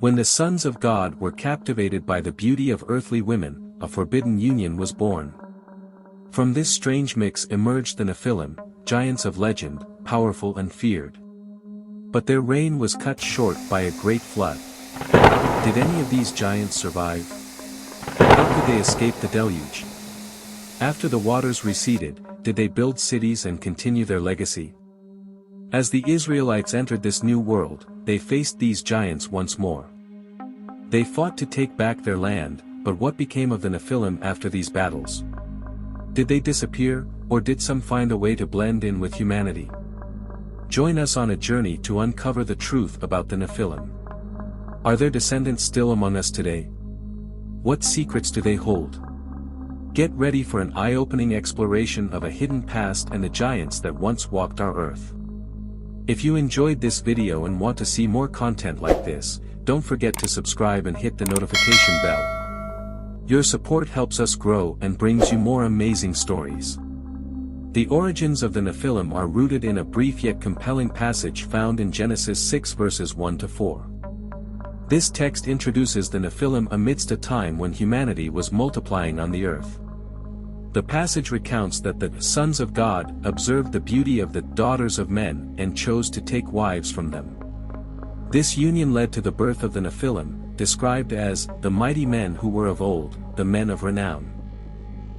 When the sons of God were captivated by the beauty of earthly women, a forbidden union was born. From this strange mix emerged the Nephilim, giants of legend, powerful and feared. But their reign was cut short by a great flood. Did any of these giants survive? How could they escape the deluge? After the waters receded, did they build cities and continue their legacy? As the Israelites entered this new world, they faced these giants once more. They fought to take back their land, but what became of the Nephilim after these battles? Did they disappear, or did some find a way to blend in with humanity? Join us on a journey to uncover the truth about the Nephilim. Are their descendants still among us today? What secrets do they hold? Get ready for an eye-opening exploration of a hidden past and the giants that once walked our earth. If you enjoyed this video and want to see more content like this, don't forget to subscribe and hit the notification bell. Your support helps us grow and brings you more amazing stories. The origins of the Nephilim are rooted in a brief yet compelling passage found in Genesis 6 verses 1 to 4. This text introduces the Nephilim amidst a time when humanity was multiplying on the earth. The passage recounts that the sons of God observed the beauty of the daughters of men and chose to take wives from them. This union led to the birth of the Nephilim, described as the mighty men who were of old, the men of renown.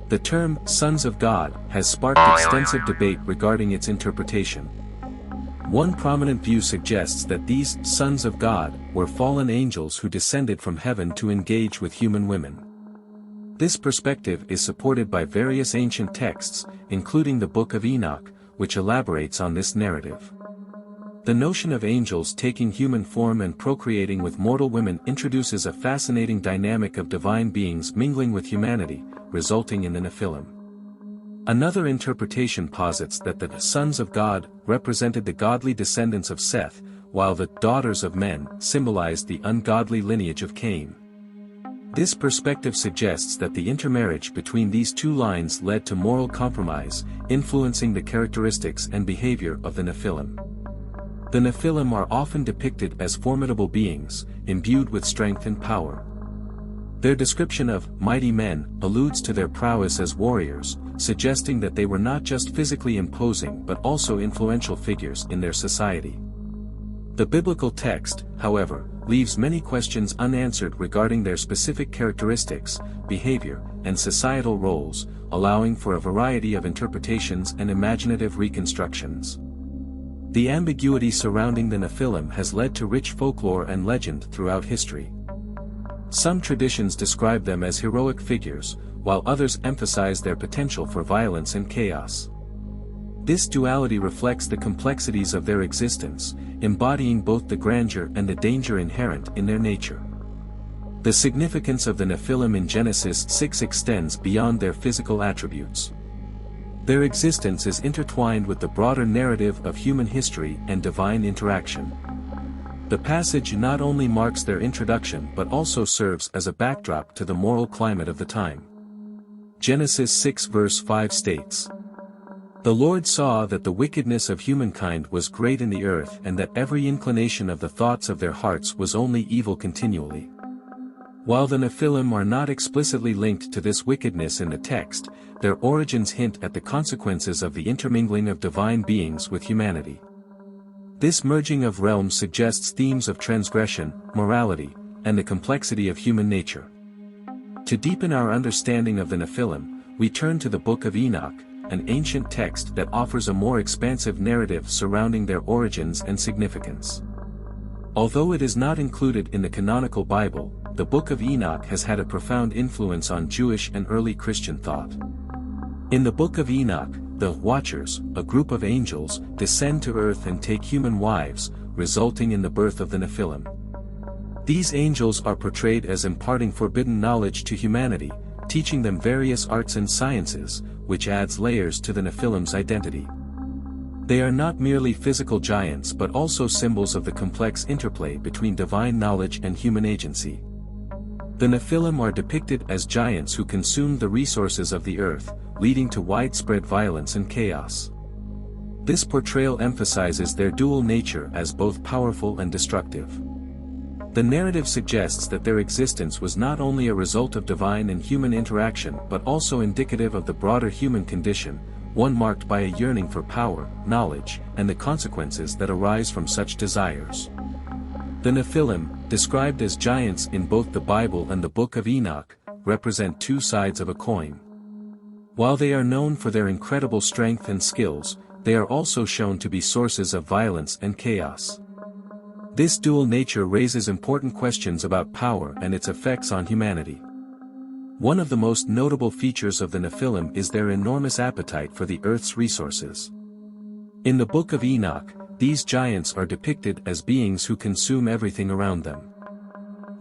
The term sons of God has sparked extensive debate regarding its interpretation. One prominent view suggests that these sons of God were fallen angels who descended from heaven to engage with human women. This perspective is supported by various ancient texts, including the Book of Enoch, which elaborates on this narrative. The notion of angels taking human form and procreating with mortal women introduces a fascinating dynamic of divine beings mingling with humanity, resulting in the Nephilim. Another interpretation posits that the sons of God represented the godly descendants of Seth, while the daughters of men symbolized the ungodly lineage of Cain. This perspective suggests that the intermarriage between these two lines led to moral compromise, influencing the characteristics and behavior of the Nephilim. The Nephilim are often depicted as formidable beings, imbued with strength and power. Their description of mighty men alludes to their prowess as warriors, suggesting that they were not just physically imposing but also influential figures in their society. The biblical text, however, leaves many questions unanswered regarding their specific characteristics, behavior, and societal roles, allowing for a variety of interpretations and imaginative reconstructions. The ambiguity surrounding the Nephilim has led to rich folklore and legend throughout history. Some traditions describe them as heroic figures, while others emphasize their potential for violence and chaos. This duality reflects the complexities of their existence, embodying both the grandeur and the danger inherent in their nature. The significance of the Nephilim in Genesis 6 extends beyond their physical attributes. Their existence is intertwined with the broader narrative of human history and divine interaction. The passage not only marks their introduction but also serves as a backdrop to the moral climate of the time. Genesis 6 verse 5 states, "The Lord saw that the wickedness of humankind was great in the earth and that every inclination of the thoughts of their hearts was only evil continually." While the Nephilim are not explicitly linked to this wickedness in the text, their origins hint at the consequences of the intermingling of divine beings with humanity. This merging of realms suggests themes of transgression, morality, and the complexity of human nature. To deepen our understanding of the Nephilim, we turn to the Book of Enoch, an ancient text that offers a more expansive narrative surrounding their origins and significance. Although it is not included in the canonical Bible, the Book of Enoch has had a profound influence on Jewish and early Christian thought. In the Book of Enoch, the Watchers, a group of angels, descend to earth and take human wives, resulting in the birth of the Nephilim. These angels are portrayed as imparting forbidden knowledge to humanity, teaching them various arts and sciences, which adds layers to the Nephilim's identity. They are not merely physical giants but also symbols of the complex interplay between divine knowledge and human agency. The Nephilim are depicted as giants who consumed the resources of the earth, leading to widespread violence and chaos. This portrayal emphasizes their dual nature as both powerful and destructive. The narrative suggests that their existence was not only a result of divine and human interaction but also indicative of the broader human condition, one marked by a yearning for power, knowledge, and the consequences that arise from such desires. The Nephilim, described as giants in both the Bible and the Book of Enoch, represent two sides of a coin. While they are known for their incredible strength and skills, they are also shown to be sources of violence and chaos. This dual nature raises important questions about power and its effects on humanity. One of the most notable features of the Nephilim is their enormous appetite for the earth's resources. In the Book of Enoch, these giants are depicted as beings who consume everything around them.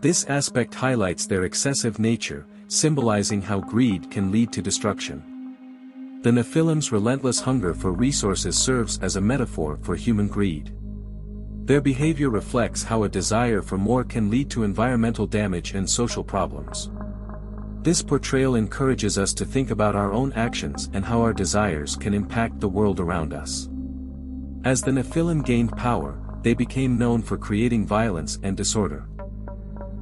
This aspect highlights their excessive nature, symbolizing how greed can lead to destruction. The Nephilim's relentless hunger for resources serves as a metaphor for human greed. Their behavior reflects how a desire for more can lead to environmental damage and social problems. This portrayal encourages us to think about our own actions and how our desires can impact the world around us. As the Nephilim gained power, they became known for creating violence and disorder.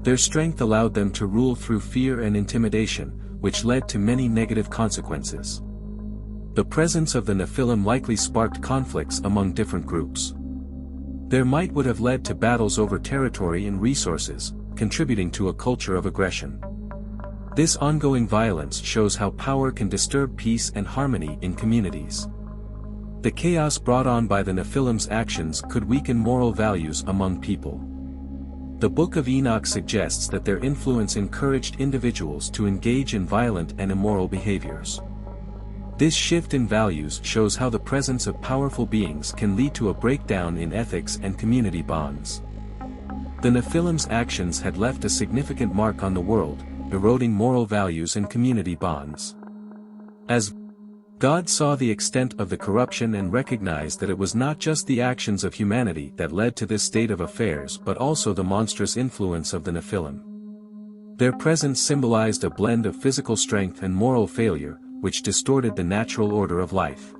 Their strength allowed them to rule through fear and intimidation, which led to many negative consequences. The presence of the Nephilim likely sparked conflicts among different groups. Their might would have led to battles over territory and resources, contributing to a culture of aggression. This ongoing violence shows how power can disturb peace and harmony in communities. The chaos brought on by the Nephilim's actions could weaken moral values among people. The Book of Enoch suggests that their influence encouraged individuals to engage in violent and immoral behaviors. This shift in values shows how the presence of powerful beings can lead to a breakdown in ethics and community bonds. The Nephilim's actions had left a significant mark on the world, eroding moral values and community bonds. As God saw the extent of the corruption and recognized that it was not just the actions of humanity that led to this state of affairs but also the monstrous influence of the Nephilim. Their presence symbolized a blend of physical strength and moral failure, which distorted the natural order of life.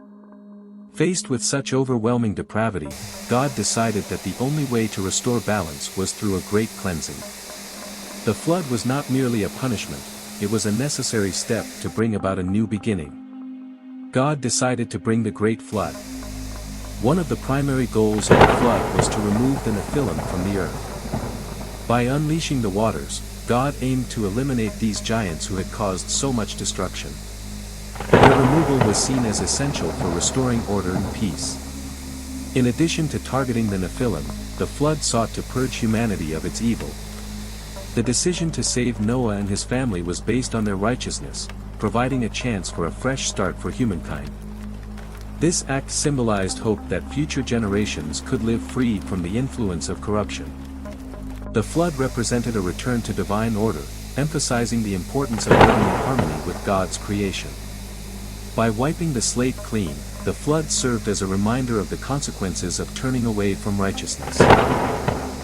Faced with such overwhelming depravity, God decided that the only way to restore balance was through a great cleansing. The flood was not merely a punishment, it was a necessary step to bring about a new beginning. God decided to bring the great flood. One of the primary goals of the flood was to remove the Nephilim from the earth. By unleashing the waters, God aimed to eliminate these giants who had caused so much destruction. Their removal was seen as essential for restoring order and peace. In addition to targeting the Nephilim, the flood sought to purge humanity of its evil. The decision to save Noah and his family was based on their righteousness, providing a chance for a fresh start for humankind. This act symbolized hope that future generations could live free from the influence of corruption. The flood represented a return to divine order, emphasizing the importance of living in harmony with God's creation. By wiping the slate clean, the flood served as a reminder of the consequences of turning away from righteousness.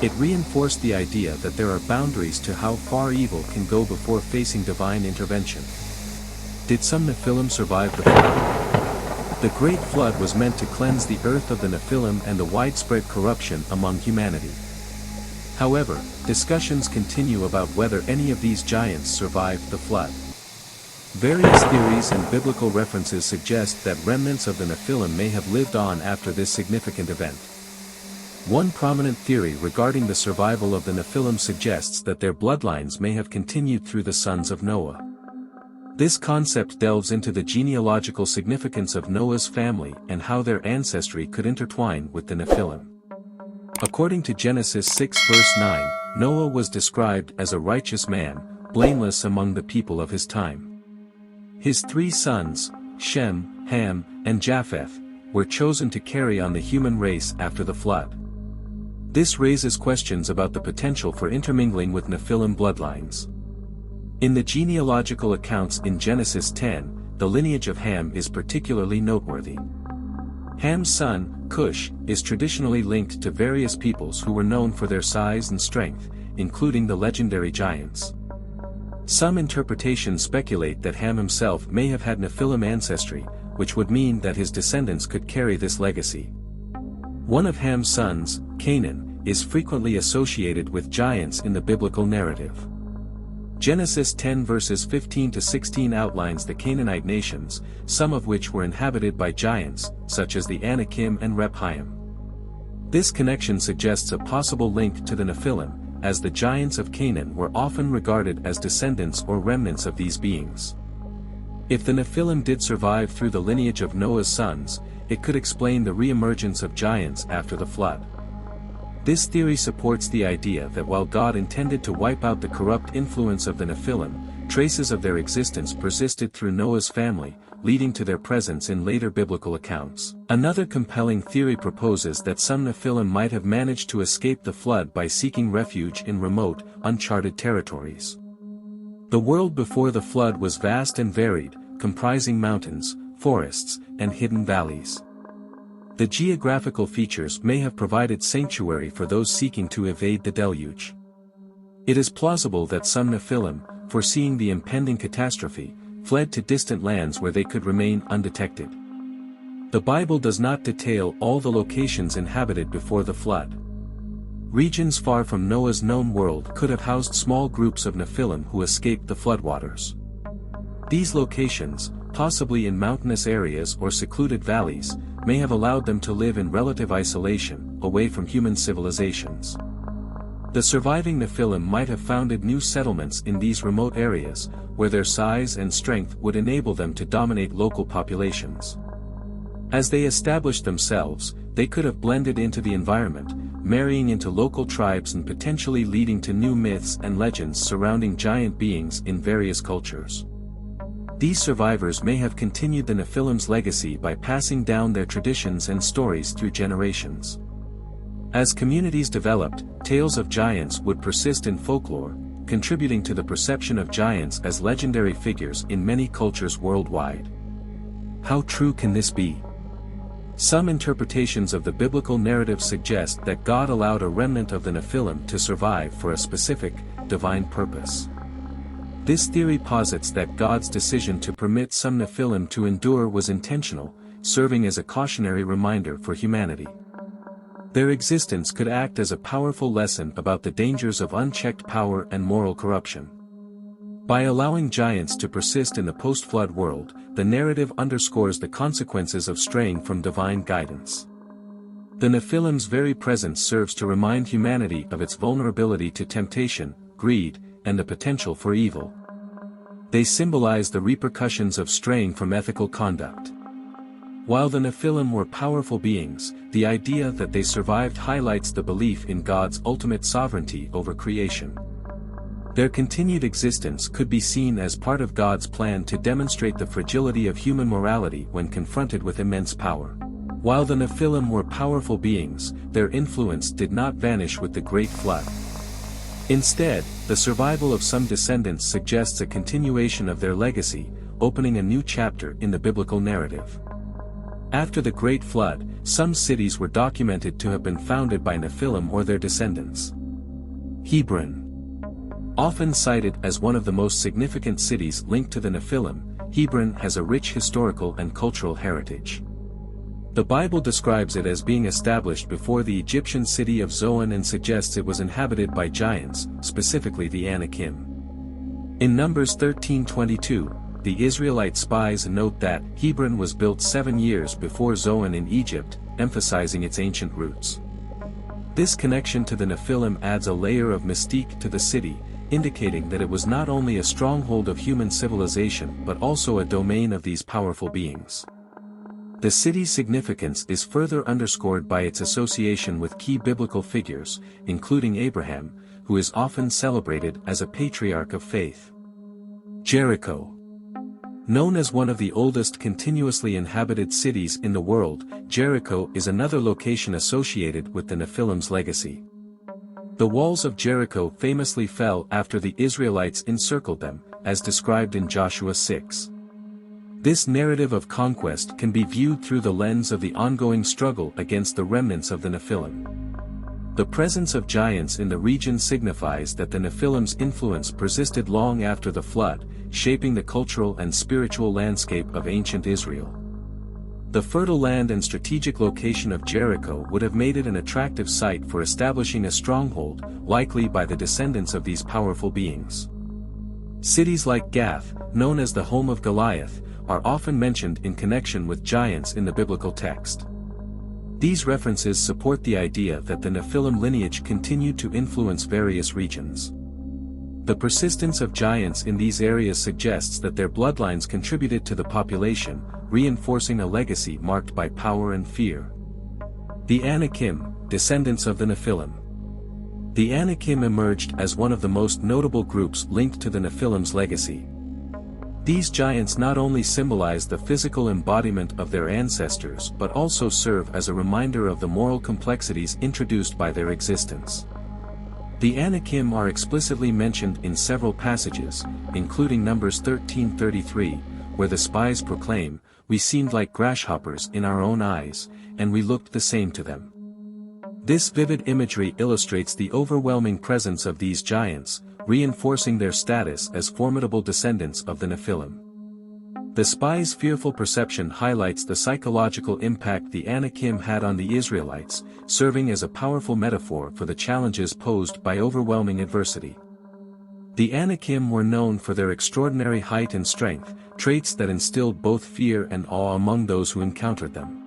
It reinforced the idea that there are boundaries to how far evil can go before facing divine intervention. Did some Nephilim survive the flood? The Great Flood was meant to cleanse the earth of the Nephilim and the widespread corruption among humanity. However, discussions continue about whether any of these giants survived the flood. Various theories and biblical references suggest that remnants of the Nephilim may have lived on after this significant event. One prominent theory regarding the survival of the Nephilim suggests that their bloodlines may have continued through the sons of Noah. This concept delves into the genealogical significance of Noah's family and how their ancestry could intertwine with the Nephilim. According to Genesis 6 verse 9, Noah was described as a righteous man, blameless among the people of his time. His 3 sons, Shem, Ham, and Japheth, were chosen to carry on the human race after the flood. This raises questions about the potential for intermingling with Nephilim bloodlines. In the genealogical accounts in Genesis 10, the lineage of Ham is particularly noteworthy. Ham's son, Cush, is traditionally linked to various peoples who were known for their size and strength, including the legendary giants. Some interpretations speculate that Ham himself may have had Nephilim ancestry, which would mean that his descendants could carry this legacy. One of Ham's sons, Canaan, is frequently associated with giants in the biblical narrative. Genesis 10 verses 15 to 16 outlines the Canaanite nations, some of which were inhabited by giants, such as the Anakim and Rephaim. This connection suggests a possible link to the Nephilim, as the giants of Canaan were often regarded as descendants or remnants of these beings. If the Nephilim did survive through the lineage of Noah's sons, it could explain the re-emergence of giants after the flood. This theory supports the idea that while God intended to wipe out the corrupt influence of the Nephilim, traces of their existence persisted through Noah's family, leading to their presence in later biblical accounts. Another compelling theory proposes that some Nephilim might have managed to escape the flood by seeking refuge in remote, uncharted territories. The world before the flood was vast and varied, comprising mountains, forests, and hidden valleys. The geographical features may have provided sanctuary for those seeking to evade the deluge. It is plausible that some Nephilim, foreseeing the impending catastrophe, fled to distant lands where they could remain undetected. The Bible does not detail all the locations inhabited before the flood. Regions far from Noah's known world could have housed small groups of Nephilim who escaped the floodwaters. These locations, possibly in mountainous areas or secluded valleys, may have allowed them to live in relative isolation, away from human civilizations. The surviving Nephilim might have founded new settlements in these remote areas, where their size and strength would enable them to dominate local populations. As they established themselves, they could have blended into the environment, marrying into local tribes and potentially leading to new myths and legends surrounding giant beings in various cultures. These survivors may have continued the Nephilim's legacy by passing down their traditions and stories through generations. As communities developed, tales of giants would persist in folklore, contributing to the perception of giants as legendary figures in many cultures worldwide. How true can this be? Some interpretations of the biblical narrative suggest that God allowed a remnant of the Nephilim to survive for a specific, divine purpose. This theory posits that God's decision to permit some Nephilim to endure was intentional, serving as a cautionary reminder for humanity. Their existence could act as a powerful lesson about the dangers of unchecked power and moral corruption. By allowing giants to persist in the post-flood world, the narrative underscores the consequences of straying from divine guidance. The Nephilim's very presence serves to remind humanity of its vulnerability to temptation, greed, and the potential for evil. They symbolize the repercussions of straying from ethical conduct. While the Nephilim were powerful beings, the idea that they survived highlights the belief in God's ultimate sovereignty over creation. Their continued existence could be seen as part of God's plan to demonstrate the fragility of human morality when confronted with immense power. While the Nephilim were powerful beings, their influence did not vanish with the Great Flood. Instead, the survival of some descendants suggests a continuation of their legacy, opening a new chapter in the biblical narrative. After the Great Flood, some cities were documented to have been founded by Nephilim or their descendants. Hebron. Often cited as one of the most significant cities linked to the Nephilim, Hebron has a rich historical and cultural heritage. The Bible describes it as being established before the Egyptian city of Zoan and suggests it was inhabited by giants, specifically the Anakim. In Numbers 13:22, the Israelite spies note that Hebron was built 7 years before Zoan in Egypt, emphasizing its ancient roots. This connection to the Nephilim adds a layer of mystique to the city, indicating that it was not only a stronghold of human civilization but also a domain of these powerful beings. The city's significance is further underscored by its association with key biblical figures, including Abraham, who is often celebrated as a patriarch of faith. Jericho. Known as one of the oldest continuously inhabited cities in the world, Jericho is another location associated with the Nephilim's legacy. The walls of Jericho famously fell after the Israelites encircled them, as described in Joshua 6. This narrative of conquest can be viewed through the lens of the ongoing struggle against the remnants of the Nephilim. The presence of giants in the region signifies that the Nephilim's influence persisted long after the flood, shaping the cultural and spiritual landscape of ancient Israel. The fertile land and strategic location of Jericho would have made it an attractive site for establishing a stronghold, likely by the descendants of these powerful beings. Cities like Gath, known as the home of Goliath, are often mentioned in connection with giants in the biblical text. These references support the idea that the Nephilim lineage continued to influence various regions. The persistence of giants in these areas suggests that their bloodlines contributed to the population, reinforcing a legacy marked by power and fear. The Anakim, descendants of the Nephilim. The Anakim emerged as one of the most notable groups linked to the Nephilim's legacy. These giants not only symbolize the physical embodiment of their ancestors but also serve as a reminder of the moral complexities introduced by their existence. The Anakim are explicitly mentioned in several passages, including Numbers 13:33, where the spies proclaim, "We seemed like grasshoppers in our own eyes, and we looked the same to them." This vivid imagery illustrates the overwhelming presence of these giants, reinforcing their status as formidable descendants of the Nephilim. The spies' fearful perception highlights the psychological impact the Anakim had on the Israelites, serving as a powerful metaphor for the challenges posed by overwhelming adversity. The Anakim were known for their extraordinary height and strength, traits that instilled both fear and awe among those who encountered them.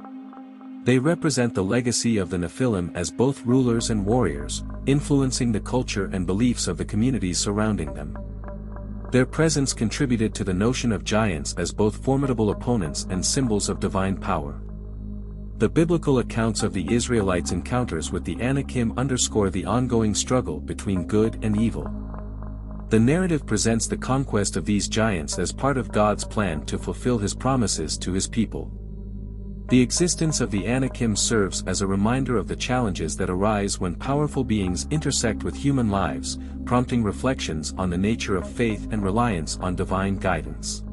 They represent the legacy of the Nephilim as both rulers and warriors, influencing the culture and beliefs of the communities surrounding them. Their presence contributed to the notion of giants as both formidable opponents and symbols of divine power. The biblical accounts of the Israelites' encounters with the Anakim underscore the ongoing struggle between good and evil. The narrative presents the conquest of these giants as part of God's plan to fulfill His promises to His people. The existence of the Anakim serves as a reminder of the challenges that arise when powerful beings intersect with human lives, prompting reflections on the nature of faith and reliance on divine guidance.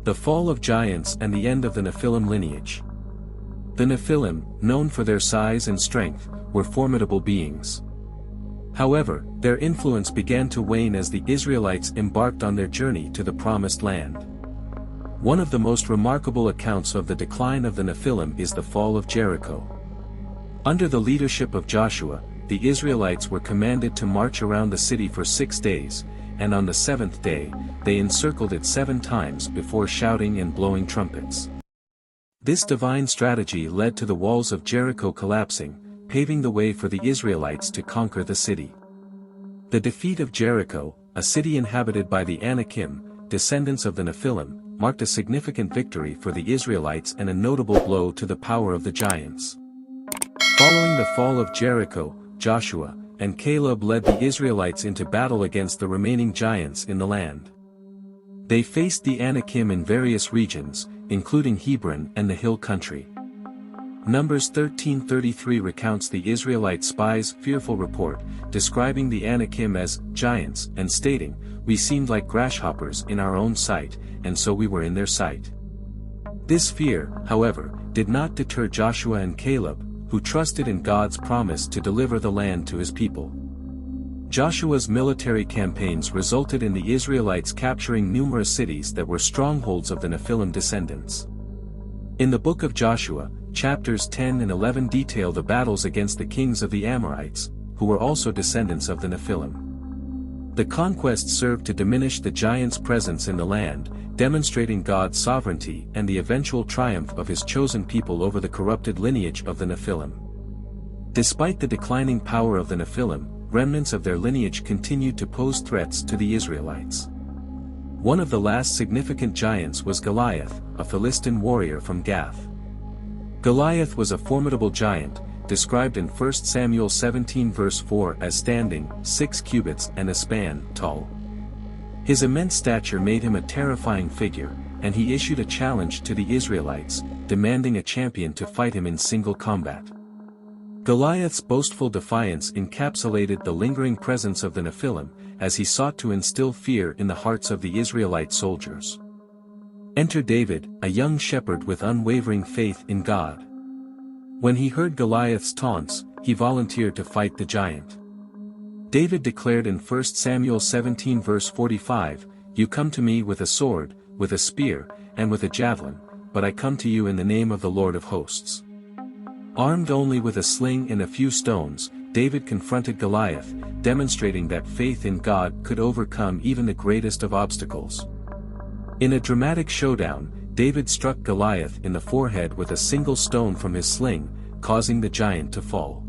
The fall of giants and the end of the Nephilim lineage. The Nephilim, known for their size and strength, were formidable beings. However, their influence began to wane as the Israelites embarked on their journey to the Promised Land. One of the most remarkable accounts of the decline of the Nephilim is the fall of Jericho. Under the leadership of Joshua, the Israelites were commanded to march around the city for 6 days, and on the 7th day, they encircled it 7 times before shouting and blowing trumpets. This divine strategy led to the walls of Jericho collapsing, paving the way for the Israelites to conquer the city. The defeat of Jericho, a city inhabited by the Anakim, descendants of the Nephilim, marked a significant victory for the Israelites and a notable blow to the power of the giants. Following the fall of Jericho, Joshua and Caleb led the Israelites into battle against the remaining giants in the land. They faced the Anakim in various regions, including Hebron and the hill country. Numbers 13:33 recounts the Israelite spies' fearful report, describing the Anakim as giants and stating, "We seemed like grasshoppers in our own sight, and so we were in their sight." This fear, however, did not deter Joshua and Caleb, who trusted in God's promise to deliver the land to His people. Joshua's military campaigns resulted in the Israelites capturing numerous cities that were strongholds of the Nephilim descendants. In the Book of Joshua, chapters 10 and 11 detail the battles against the kings of the Amorites, who were also descendants of the Nephilim. The conquest served to diminish the giants' presence in the land, demonstrating God's sovereignty and the eventual triumph of His chosen people over the corrupted lineage of the Nephilim. Despite the declining power of the Nephilim, remnants of their lineage continued to pose threats to the Israelites. One of the last significant giants was Goliath, a Philistine warrior from Gath. Goliath was a formidable giant, described in 1 Samuel 17 verse 4 as standing 6 cubits and a span tall. His immense stature made him a terrifying figure, and he issued a challenge to the Israelites, demanding a champion to fight him in single combat. Goliath's boastful defiance encapsulated the lingering presence of the Nephilim, as he sought to instill fear in the hearts of the Israelite soldiers. Enter David, a young shepherd with unwavering faith in God. When he heard Goliath's taunts, he volunteered to fight the giant. David declared in 1 Samuel 17 verse 45, "You come to me with a sword, with a spear, and with a javelin, but I come to you in the name of the Lord of hosts." Armed only with a sling and a few stones, David confronted Goliath, demonstrating that faith in God could overcome even the greatest of obstacles. In a dramatic showdown, David struck Goliath in the forehead with a single stone from his sling, causing the giant to fall.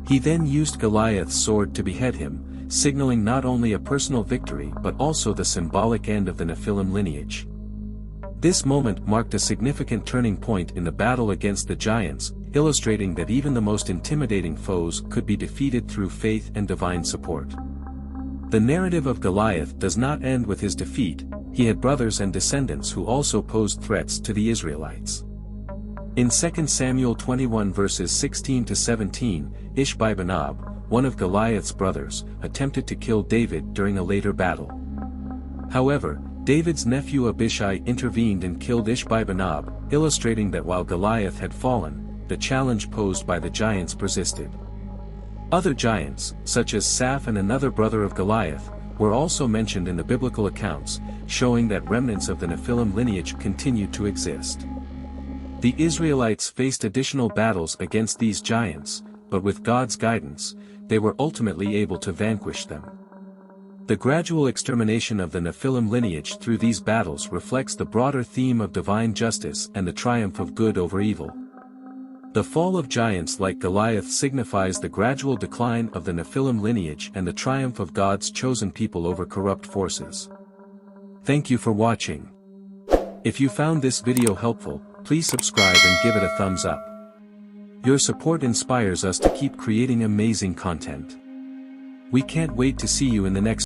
He then used Goliath's sword to behead him, signaling not only a personal victory but also the symbolic end of the Nephilim lineage. This moment marked a significant turning point in the battle against the giants, illustrating that even the most intimidating foes could be defeated through faith and divine support. The narrative of Goliath does not end with his defeat. He had brothers and descendants who also posed threats to the Israelites. In 2 Samuel 21 verses 16 to 17, Ishbi-benob, one of Goliath's brothers, attempted to kill David during a later battle. However, David's nephew Abishai intervened and killed Ishbi-benob, illustrating that while Goliath had fallen, the challenge posed by the giants persisted. Other giants, such as Saph and another brother of Goliath, were also mentioned in the biblical accounts, showing that remnants of the Nephilim lineage continued to exist. The Israelites faced additional battles against these giants, but with God's guidance, they were ultimately able to vanquish them. The gradual extermination of the Nephilim lineage through these battles reflects the broader theme of divine justice and the triumph of good over evil. The fall of giants like Goliath signifies the gradual decline of the Nephilim lineage and the triumph of God's chosen people over corrupt forces. Thank you for watching. If you found this video helpful, please subscribe and give it a thumbs up. Your support inspires us to keep creating amazing content. We can't wait to see you in the next